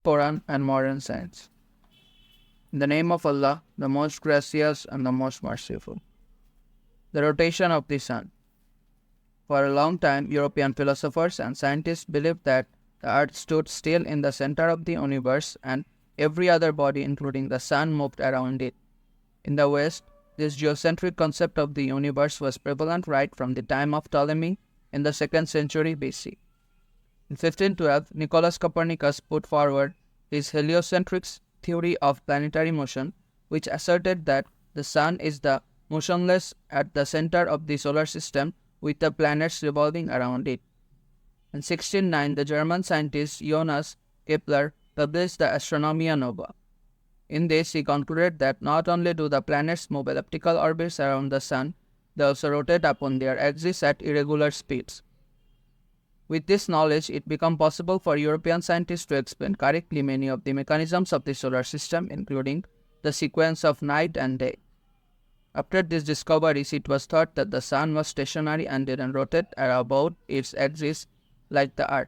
Quran and modern science. In the name of Allah, the most gracious and the most merciful. The rotation of the sun. For a long time, European philosophers and scientists believed that the earth stood still in the center of the universe and every other body, including the sun, moved around it. In the West, this geocentric concept of the universe was prevalent right from the time of Ptolemy in the 2nd century BC. In 1512, Nicholas Copernicus put forward his heliocentric theory of planetary motion, which asserted that the sun is the motionless at the center of the solar system with the planets revolving around it. In 1609, the German scientist Johannes Kepler published the Astronomia Nova. In this, he concluded that not only do the planets move elliptical orbits around the sun, they also rotate upon their axis at irregular speeds. With this knowledge, it became possible for European scientists to explain correctly many of the mechanisms of the solar system, including the sequence of night and day. After these discoveries, it was thought that the sun was stationary and didn't rotate about its axis like the earth.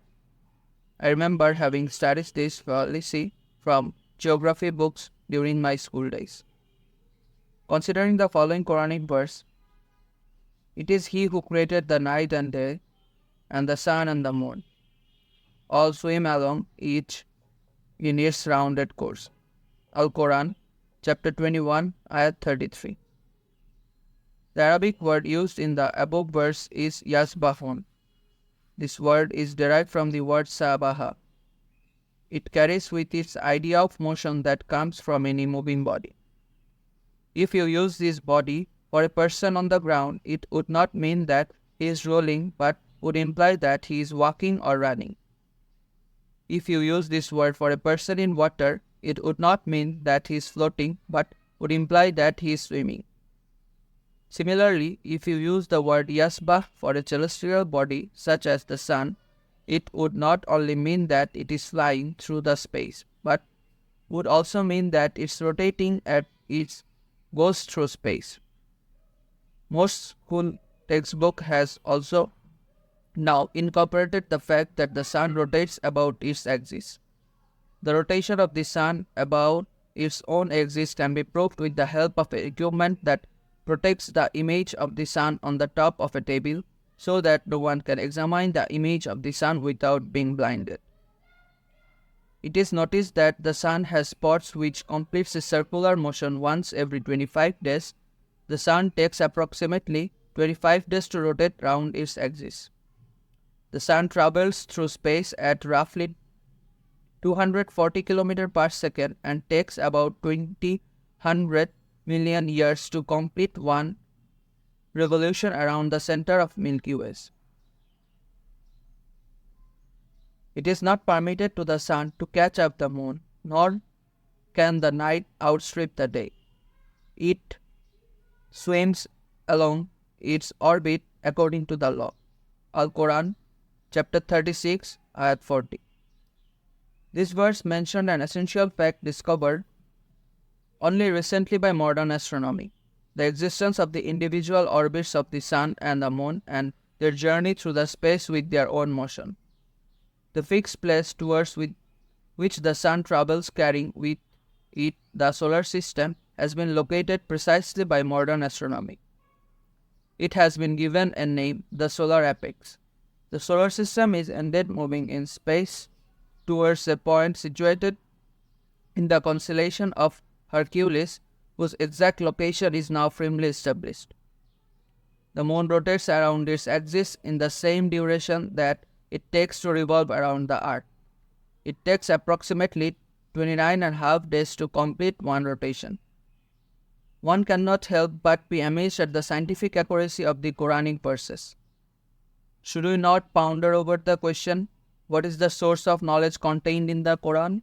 I remember having studied this fallacy from geography books during my school days. Considering the following Quranic verse, it is He who created the night and day, and the sun and the moon. All swim along each in its rounded course. Al-Quran, chapter 21, ayat 33. The Arabic word used in the above verse is yasbahun. This word is derived from the word sabaha. It carries with its idea of motion that comes from any moving body. If you use this body for a person on the ground, it would not mean that he is rolling, but would imply that he is walking or running. If you use this word for a person in water, it would not mean that he is floating, but would imply that he is swimming. Similarly, if you use the word yasbah for a celestial body such as the sun, it would not only mean that it is flying through the space, but would also mean that it's rotating as it goes through space. Most school textbook has also now incorporated the fact that the sun rotates about its axis. The rotation of the sun about its own axis can be proved with the help of equipment that protects the image of the sun on the top of a table so that no one can examine the image of the sun without being blinded. It is noticed that the sun has spots which completes a circular motion once every 25 days. The sun takes approximately 25 days to rotate round its axis. The sun travels through space at roughly 240 km per second and takes about 200 million years to complete one revolution around the center of Milky Way. It is not permitted to the sun to catch up the moon, nor can the night outstrip the day. It swims along its orbit according to the law. Al-Quran, chapter 36, ayat 40. This verse mentioned an essential fact discovered only recently by modern astronomy: the existence of the individual orbits of the sun and the moon and their journey through the space with their own motion. The fixed place towards which the sun travels carrying with it the solar system has been located precisely by modern astronomy. It has been given a name, the solar apex. The solar system is indeed moving in space towards a point situated in the constellation of Hercules, whose exact location is now firmly established. The moon rotates around its axis in the same duration that it takes to revolve around the earth. It takes approximately 29.5 days to complete one rotation. One cannot help but be amazed at the scientific accuracy of the Quranic verses. Should we not ponder over the question, what is the source of knowledge contained in the Quran?